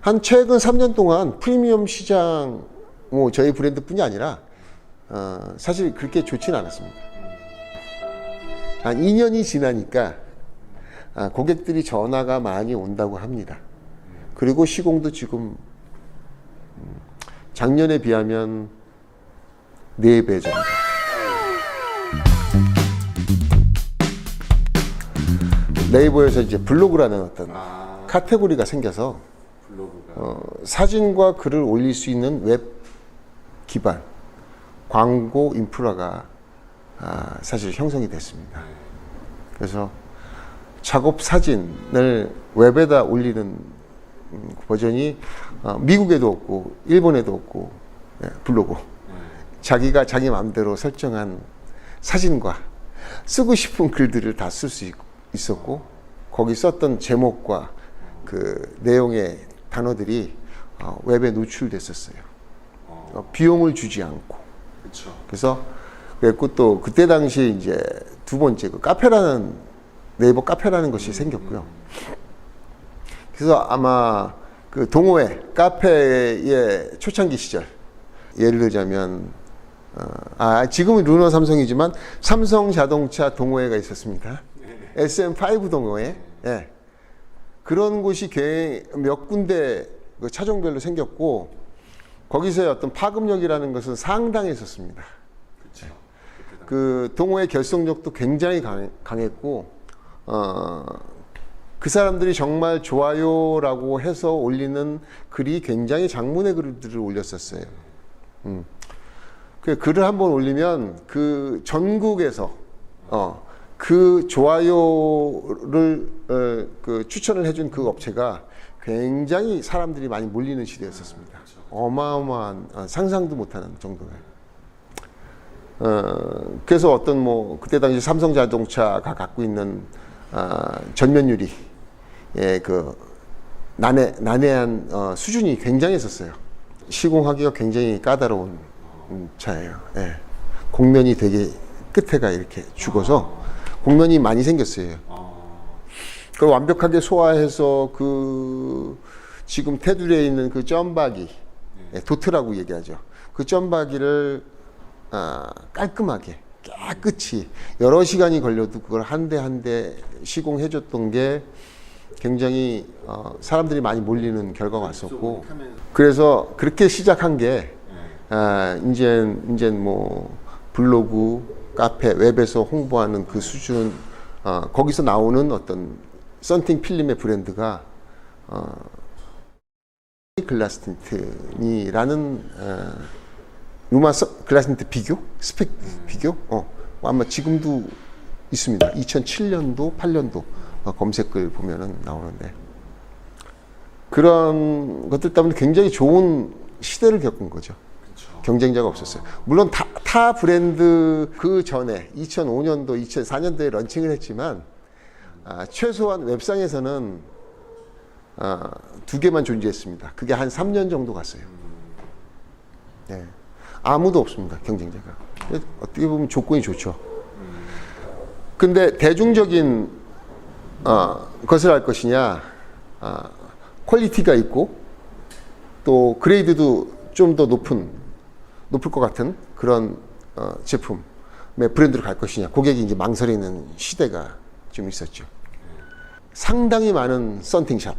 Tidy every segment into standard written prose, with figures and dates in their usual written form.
한 최근 3년 동안 프리미엄 시장, 뭐 저희 브랜드뿐이 아니라 사실 그렇게 좋지는 않았습니다. 한 2년이 지나니까 고객들이 전화가 많이 온다고 합니다. 그리고 시공도 지금 작년에 비하면 4배 정도. 네이버에서 이제 블로그라는 어떤 카테고리가 생겨서 사진과 글을 올릴 수 있는 웹 기반 광고 인프라가 사실 형성이 됐습니다. 그래서 작업 사진을 웹에다 올리는 버전이 미국에도 없고 일본에도 없고 블로그 자기가 자기 마음대로 설정한 사진과 쓰고 싶은 글들을 다 쓸 수 있었고 거기 썼던 제목과 그 내용의 단어들이 웹에 노출됐었어요. 비용을 주지 않고. 그쵸. 그래서 그랬고 또 그때 당시에 이제 두 번째 그 카페라는 네이버 카페라는 것이 생겼고요. 그래서 아마 그 동호회 카페의 초창기 시절 예를 들자면 지금은 르노 삼성이지만 삼성 자동차 동호회가 있었습니다. SM5 동호회. 예. 그런 곳이 몇 군데 그 차종별로 생겼고 거기서의 어떤 파급력이라는 것은 상당했었습니다. 그쵸. 그 동호회 결속력도 굉장히 강했고 그 사람들이 정말 좋아요라고 해서 올리는 글이 굉장히 장문의 글들을 올렸었어요. 그 글을 한번 올리면 그 전국에서 그 좋아요를 그 추천을 해준 그 업체가 굉장히 사람들이 많이 몰리는 시대였었습니다. 어마어마한 상상도 못하는 정도에. 그래서 어떤 뭐 그때 당시 삼성자동차가 갖고 있는 전면유리 그 난해한 수준이 굉장했었어요. 시공하기가 굉장히 까다로운 차예요. 예. 곡면이 되게 끝에가 이렇게 죽어서 곡면이 많이 생겼어요. 그걸 완벽하게 소화해서 그 지금 테두리에 있는 그 점박이 도트라고 얘기하죠. 그 점박이를 깔끔하게 깨끗이 여러 시간이 걸려도 그걸 한 대 한 대 시공해줬던 게 굉장히 사람들이 많이 몰리는 결과가 왔었고 그래서 그렇게 시작한 게 이제 뭐 블로그, 카페, 웹에서 홍보하는 그 수준 거기서 나오는 어떤 썬팅 필름의 브랜드가 글라스틴트니라는 루마 글라스틴트 비교? 스펙 비교? 아마 지금도 있습니다. 2007년도, 8년도 검색글 보면은 나오는데 그런 것들 때문에 굉장히 좋은 시대를 겪은 거죠. 경쟁자가 없었어요. 물론 타 브랜드 그 전에 2005년도, 2004년도에 런칭을 했지만 최소한 웹상에서는 2개만 존재했습니다. 그게 한 3년 정도 갔어요. 네. 아무도 없습니다. 경쟁자가. 어떻게 보면 조건이 좋죠. 근데 대중적인 것을 할 것이냐 퀄리티가 있고 또 그레이드도 좀 더 높을 것 같은 그런 제품의 브랜드로 갈 것이냐 고객이 이제 망설이는 시대가 좀 있었죠. 상당히 많은 썬팅샵에서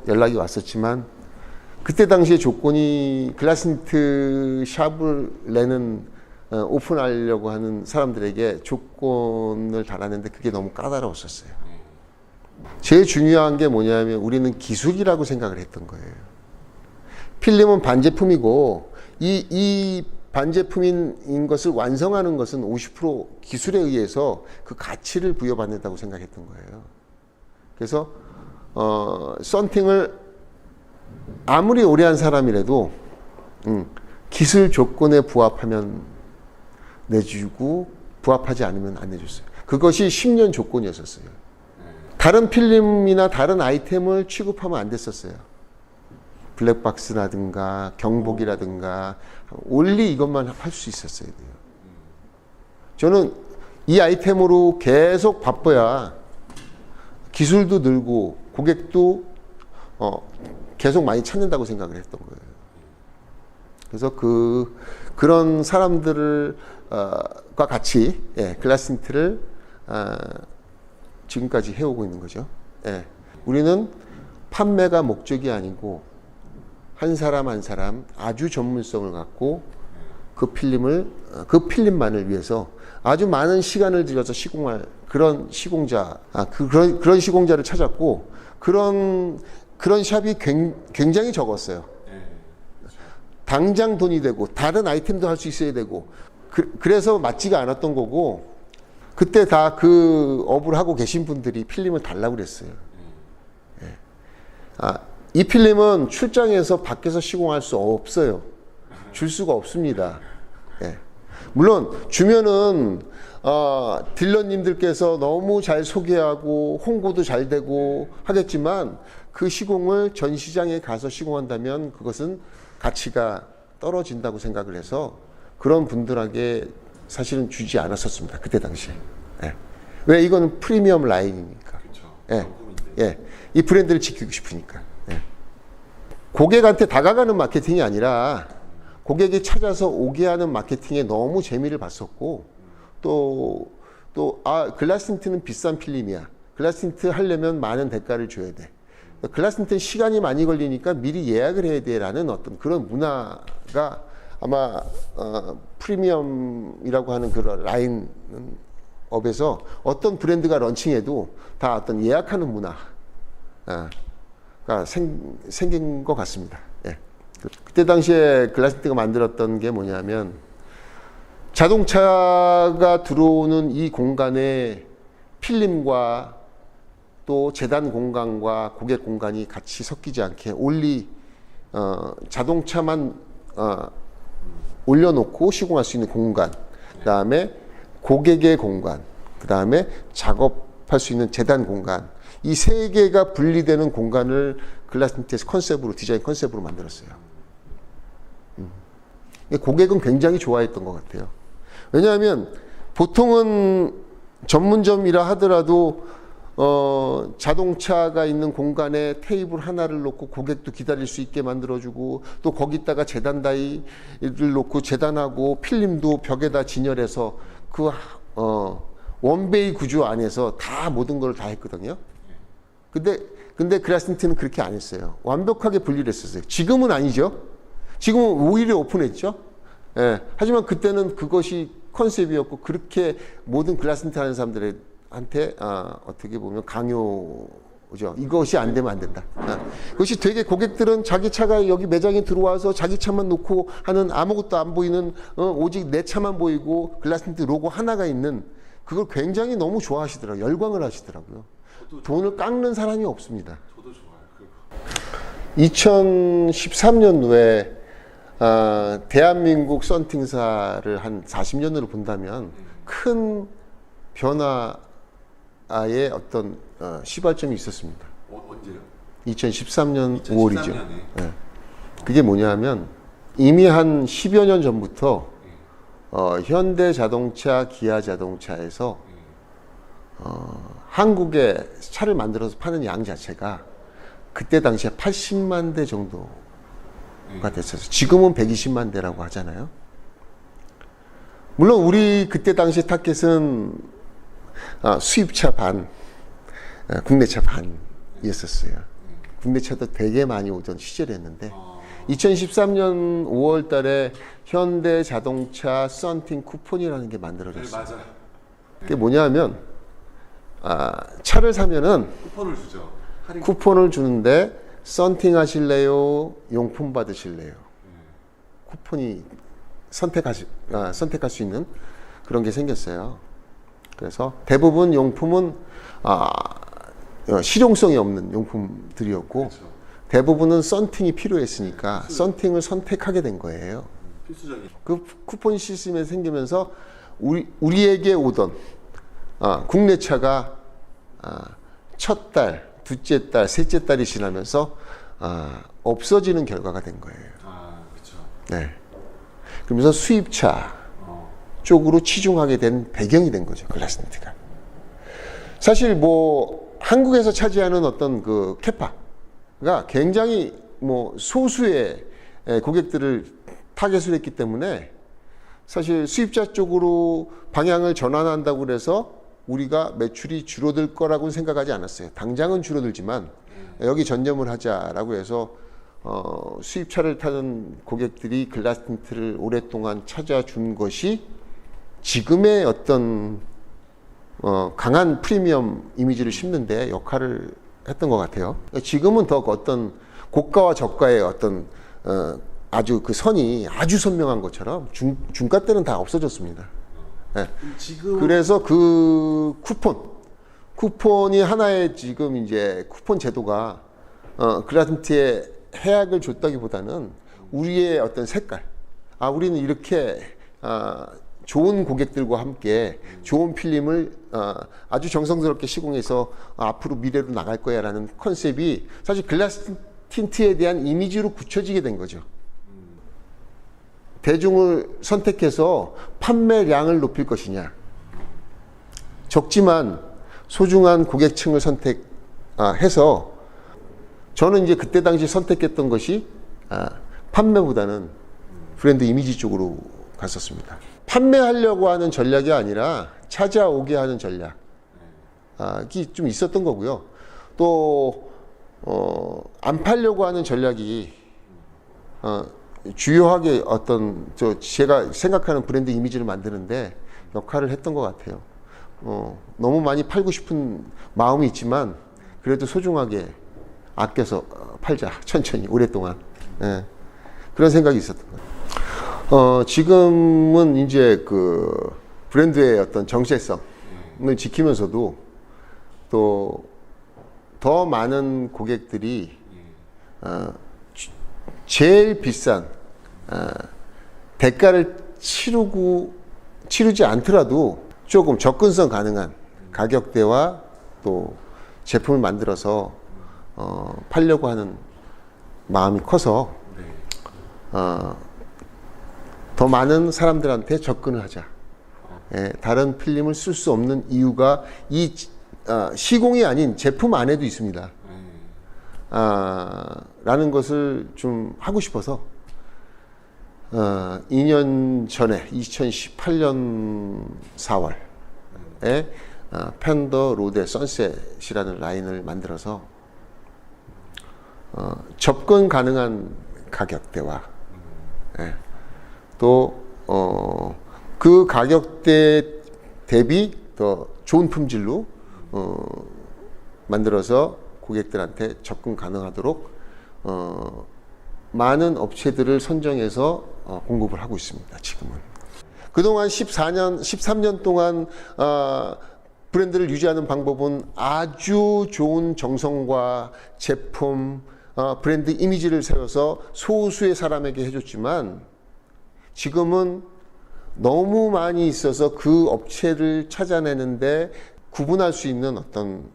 연락이 왔었지만 그때 당시의 조건이 글라스틴트 샵을 내는 오픈하려고 하는 사람들에게 조건을 달았는데 그게 너무 까다로웠었어요. 제일 중요한 게 뭐냐면 우리는 기술이라고 생각을 했던 거예요. 필름은 반제품이고 이 반제품인 것을 완성하는 것은 50% 기술에 의해서 그 가치를 부여받는다고 생각했던 거예요. 그래서 썬팅을 아무리 오래 한 사람이라도 기술 조건에 부합하면 내주고 부합하지 않으면 안 내줬어요. 그것이 10년 조건이었었어요. 다른 필름이나 다른 아이템을 취급하면 안 됐었어요. 블랙박스라든가 경복이라든가 올리 이것만 할 수 있었어야 돼요. 저는 이 아이템으로 계속 바빠야 기술도 늘고 고객도 계속 많이 찾는다고 생각을 했던 거예요. 그래서 그런 사람들을 과 같이 글라스틴트를 지금까지 해오고 있는 거죠. 우리는 판매가 목적이 아니고 한 사람 한 사람 아주 전문성을 갖고 그 필름만을 위해서 아주 많은 시간을 들여서 시공할 그런 시공자, 그런 시공자를 찾았고 그런 샵이 굉장히 적었어요. 당장 돈이 되고 다른 아이템도 할 수 있어야 되고 그래서 맞지가 않았던 거고 그때 다 그 업을 하고 계신 분들이 필름을 달라고 그랬어요. 이 필름은 출장에서 밖에서 시공할 수 없어요. 줄 수가 없습니다. 물론 주면은 딜러님들께서 너무 잘 소개하고 홍보도 잘 되고 하겠지만 그 시공을 전 시장에 가서 시공한다면 그것은 가치가 떨어진다고 생각을 해서 그런 분들에게 사실은 주지 않았었습니다. 그때 당시에. 왜 이거는 프리미엄 라인이니까. 이 브랜드를 지키고 싶으니까. 고객한테 다가가는 마케팅이 아니라 고객이 찾아서 오게 하는 마케팅에 너무 재미를 봤었고 글라스틴트는 비싼 필름이야. 글라스틴트 하려면 많은 대가를 줘야 돼. 글라스틴트는 시간이 많이 걸리니까 미리 예약을 해야 돼라는 어떤 그런 문화가 아마 프리미엄이라고 하는 그런 라인 업에서 어떤 브랜드가 런칭해도 다 어떤 예약하는 문화가 생긴 것 같습니다. 그때 당시에 글라스틴트가 만들었던 게 뭐냐면 자동차가 들어오는 이 공간에 필름과 또 재단 공간과 고객 공간이 같이 섞이지 않게 자동차만 올려놓고 시공할 수 있는 공간, 그 다음에 고객의 공간, 그 다음에 작업할 수 있는 재단 공간, 이 세 개가 분리되는 공간을 글라스틴트에서 디자인 컨셉으로 만들었어요. 고객은 굉장히 좋아했던 것 같아요. 왜냐하면 보통은 전문점이라 하더라도 자동차가 있는 공간에 테이블 하나를 놓고 고객도 기다릴 수 있게 만들어주고 또 거기다가 재단 다이를 놓고 재단하고 필름도 벽에다 진열해서 원베이 구조 안에서 다 모든 걸 다 했거든요. 근데 글라스틴트는 그렇게 안 했어요. 완벽하게 분리를 했었어요. 지금은 아니죠. 지금은 오히려 오픈했죠. 하지만 그때는 그것이 컨셉이었고 그렇게 모든 글라스틴트 하는 사람들한테 어떻게 보면 강요죠. 이것이 안 되면 안 된다. 그것이 되게 고객들은 자기 차가 여기 매장에 들어와서 자기 차만 놓고 하는 아무것도 안 보이는 오직 내 차만 보이고 글라스틴트 로고 하나가 있는 그걸 굉장히 너무 좋아하시더라고요. 열광을 하시더라고요. 돈을 깎는 사람이 없습니다. 저도 좋아요. 2013년도에 대한민국 썬팅사를 한 40년으로 본다면 큰 변화의 어떤 시발점이 있었습니다. 언제요? 2013년 5월이죠. 그게 뭐냐면 이미 한 10여 년 전부터 현대자동차, 기아자동차에서 한국에 차를 만들어서 파는 양 자체가 그때 당시에 80만 대 정도가 됐어요. 지금은 120만 대라고 하잖아요. 물론 우리 그때 당시 타켓은 수입차 반, 국내차 반이었었어요. 국내차도 되게 많이 오던 시절이었는데 2013년 5월 달에 현대자동차 썬팅 쿠폰이라는 게 만들어졌어요. 맞아요. 그게 뭐냐면 차를 사면은 쿠폰을 주죠. 쿠폰을 주는데 썬팅 하실래요? 용품 받으실래요? 쿠폰이 선택할 수 있는 그런 게 생겼어요. 그래서 대부분 용품은 실용성이 없는 용품들이었고 그렇죠. 대부분은 썬팅이 필요했으니까 썬팅을 선택하게 된 거예요. 필수적인. 그 쿠폰 시스템이 생기면서 우리에게 오던 국내 차가 첫 달, 둘째 달, 셋째 달이 지나면서 없어지는 결과가 된 거예요. 그렇죠. 네. 그러면서 수입차 쪽으로 치중하게 된 배경이 된 거죠. 글라스틴트가. 사실 한국에서 차지하는 어떤 그 캐파가 굉장히 뭐 소수의 고객들을 타겟을 했기 때문에 사실 수입자 쪽으로 방향을 전환한다고 그래서 우리가 매출이 줄어들 거라고는 생각하지 않았어요. 당장은 줄어들지만 여기 전념을 하자라고 해서 수입차를 타는 고객들이 글라스 틴트를 오랫동안 찾아준 것이 지금의 어떤 강한 프리미엄 이미지를 심는데 역할을 했던 것 같아요. 지금은 더 어떤 고가와 저가의 어떤 아주 그 선이 아주 선명한 것처럼 중가 때는 다 없어졌습니다. 네. 지금 그래서 그 쿠폰이 하나의 지금 이제 쿠폰 제도가 글라스틴트에 혜택을 줬다기보다는 우리의 어떤 색깔, 우리는 이렇게 좋은 고객들과 함께 좋은 필름을 아주 정성스럽게 시공해서 앞으로 미래로 나갈 거야라는 컨셉이 사실 글라스 틴트에 대한 이미지로 굳혀지게 된 거죠. 대중을 선택해서 판매량을 높일 것이냐, 적지만 소중한 고객층을 선택해서 저는 이제 그때 당시 선택했던 것이 판매보다는 브랜드 이미지 쪽으로 갔었습니다. 판매하려고 하는 전략이 아니라 찾아오게 하는 전략이 좀 있었던 거고요. 또 안 팔려고 하는 전략이 주요하게 어떤 제가 생각하는 브랜드 이미지를 만드는데 역할을 했던 것 같아요. 너무 많이 팔고 싶은 마음이 있지만 그래도 소중하게 아껴서 팔자, 천천히 오랫동안. 예. 그런 생각이 있었던 거예요. 지금은 이제 그 브랜드의 어떤 정체성을 지키면서도 또 더 많은 고객들이 제일 비싼 대가를 치르지 않더라도 조금 접근성 가능한 가격대와 또 제품을 만들어서 팔려고 하는 마음이 커서 더 많은 사람들한테 접근을 하자. 다른 필름을 쓸 수 없는 이유가 이 시공이 아닌 제품 안에도 있습니다. 라는 것을 좀 하고 싶어서 2년 전에 2018년 4월에 펜더 로데 선셋이라는 라인을 만들어서 접근 가능한 가격대와 또 그 가격대 대비 더 좋은 품질로 만들어서 고객들한테 접근 가능하도록 많은 업체들을 선정해서 공급을 하고 있습니다. 지금은. 그동안 13년 동안 브랜드를 유지하는 방법은 아주 좋은 정성과 제품, 브랜드 이미지를 세워서 소수의 사람에게 해줬지만 지금은 너무 많이 있어서 그 업체를 찾아내는데 구분할 수 있는 어떤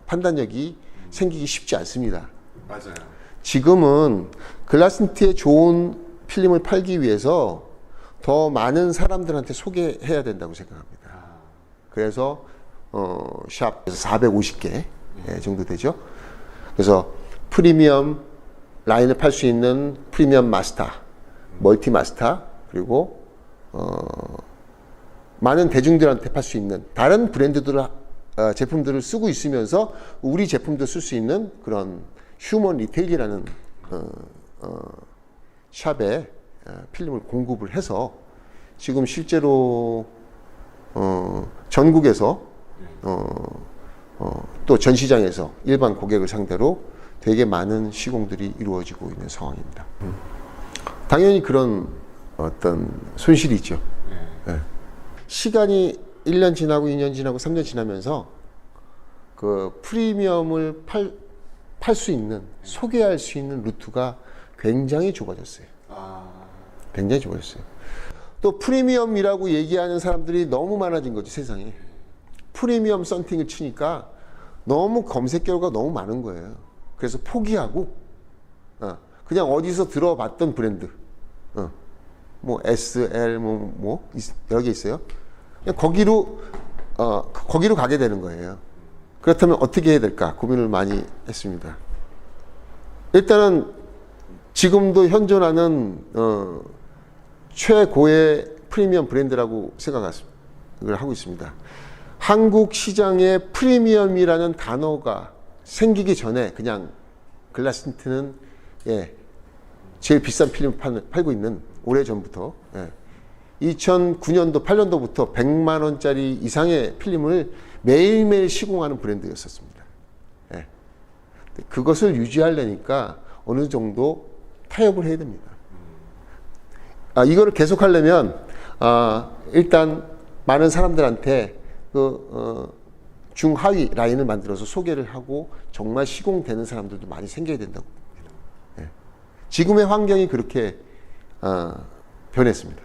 판단력이 생기기 쉽지 않습니다. 맞아요. 지금은 글라스틴트의 좋은 필름을 팔기 위해서 더 많은 사람들한테 소개해야 된다고 생각합니다. 그래서 샵 450개 정도 되죠. 그래서 프리미엄 라인을 팔 수 있는 프리미엄 마스터, 멀티 마스터, 그리고 많은 대중들한테 팔 수 있는 다른 브랜드들 제품들을 쓰고 있으면서 우리 제품도 쓸 수 있는 그런 휴먼 리테일이라는 샵에 필름을 공급을 해서 지금 실제로 전국에서 또 전시장에서 일반 고객을 상대로 되게 많은 시공들이 이루어지고 있는 상황입니다. 당연히 그런 어떤 손실이 있죠. 네. 시간이 1년 지나고 2년 지나고 3년 지나면서 그 프리미엄을 팔 수 있는, 소개할 수 있는 루트가 굉장히 좁아졌어요. 굉장히 좁아졌어요. 또 프리미엄이라고 얘기하는 사람들이 너무 많아진 거죠, 세상에. 프리미엄 썬팅을 치니까 너무 검색 결과가 너무 많은 거예요. 그래서 포기하고 그냥 어디서 들어봤던 브랜드, 뭐 SL 뭐 여러 개 있어요. 그냥 거기로 가게 되는 거예요. 그렇다면 어떻게 해야 될까 고민을 많이 했습니다. 일단은 지금도 현존하는 최고의 프리미엄 브랜드라고 생각을 하고 있습니다. 한국 시장에 프리미엄이라는 단어가 생기기 전에 그냥 글라스틴트는 제일 비싼 필름 팔고 있는 오래전부터 2009년도 8년도부터 100만 원짜리 이상의 필름을 매일매일 시공하는 브랜드였었습니다. 그것을 유지하려니까 어느 정도 타협을 해야 됩니다. 이거를 계속하려면 일단 많은 사람들한테 중하위 라인을 만들어서 소개를 하고 정말 시공되는 사람들도 많이 생겨야 된다고 봅니다. 지금의 환경이 그렇게 변했습니다.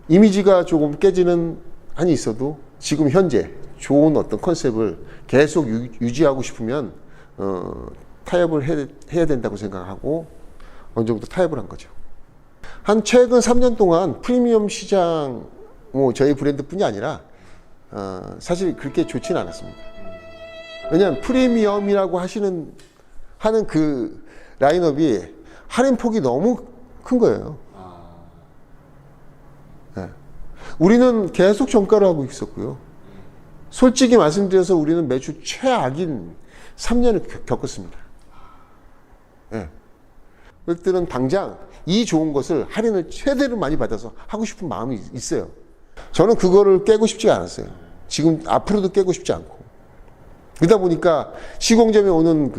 이미지가 조금 깨지는 한이 있어도 지금 현재 좋은 어떤 컨셉을 계속 유지하고 싶으면 타협을 해야 된다고 생각하고 어느 정도 타협을 한 거죠. 한 최근 3년 동안 프리미엄 시장 저희 브랜드뿐이 아니라 사실 그렇게 좋지는 않았습니다. 왜냐하면 프리미엄이라고 하는 그 라인업이 할인 폭이 너무 큰 거예요. 우리는 계속 정가를 하고 있었고요. 솔직히 말씀드려서 우리는 매출 최악인 3년을 겪었습니다. 그들은 당장 이 좋은 것을 할인을 최대로 많이 받아서 하고 싶은 마음이 있어요. 저는 그거를 깨고 싶지가 않았어요. 지금 앞으로도 깨고 싶지 않고. 그러다 보니까 시공점에 오는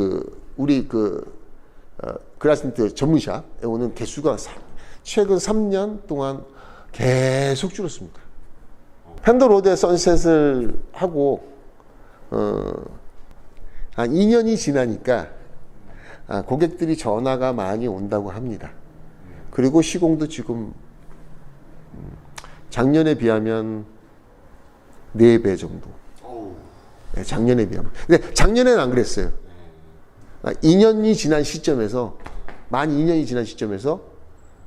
우리 글라스틴트 전문샵에 오는 개수가 최근 3년 동안 계속 줄었습니다. 펜더로드의 선셋을 하고 한 2년이 지나니까 고객들이 전화가 많이 온다고 합니다. 그리고 시공도 지금 작년에 비하면 4배 정도. 작년에 비하면. 근데 작년에는 안 그랬어요. 2년이 지난 시점에서 만 2년이 지난 시점에서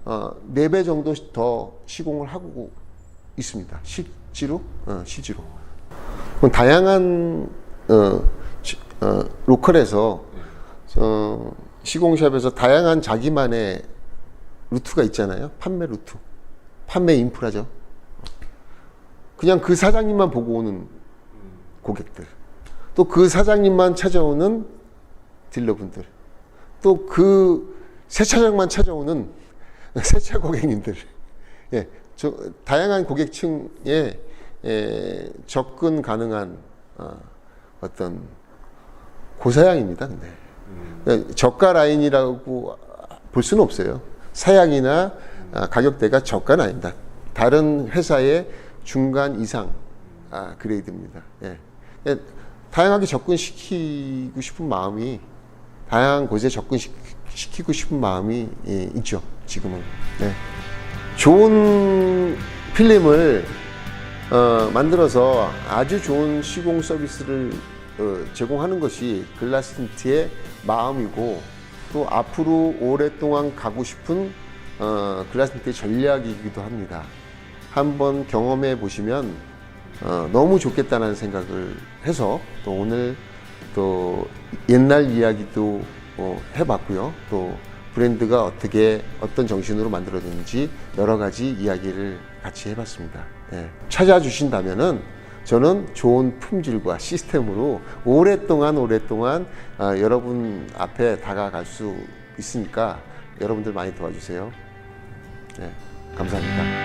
4배 정도 더 시공을 하고 있습니다. 실제로. 다양한 로컬에서 시공샵에서 다양한 자기만의 루트가 있잖아요. 판매 루트, 판매 인프라죠. 그냥 그 사장님만 보고 오는 고객들, 또 그 사장님만 찾아오는 딜러분들, 또 그 세차장만 찾아오는 세차 고객님들, 다양한 고객층에 접근 가능한 어떤 고사양입니다. 근데 저가 라인이라고 볼 수는 없어요. 사양이나 가격대가 저가는 아닙니다. 다른 회사의 중간 이상 그레이드입니다. 다양하게 접근시키고 싶은 마음이, 다양한 곳에 접근시키고 싶은 마음이 있죠. 지금은. 좋은 필름을 만들어서 아주 좋은 시공 서비스를 제공하는 것이 글라스틴트의 마음이고, 또 앞으로 오랫동안 가고 싶은 글라스틴트의 전략이기도 합니다. 한번 경험해 보시면 너무 좋겠다는 생각을 해서 또 오늘 또 옛날 이야기도 해봤고요. 또 브랜드가 어떤 정신으로 만들어졌는지 여러 가지 이야기를 같이 해봤습니다. 찾아주신다면은 저는 좋은 품질과 시스템으로 오랫동안 여러분 앞에 다가갈 수 있으니까 여러분들 많이 도와주세요. 감사합니다.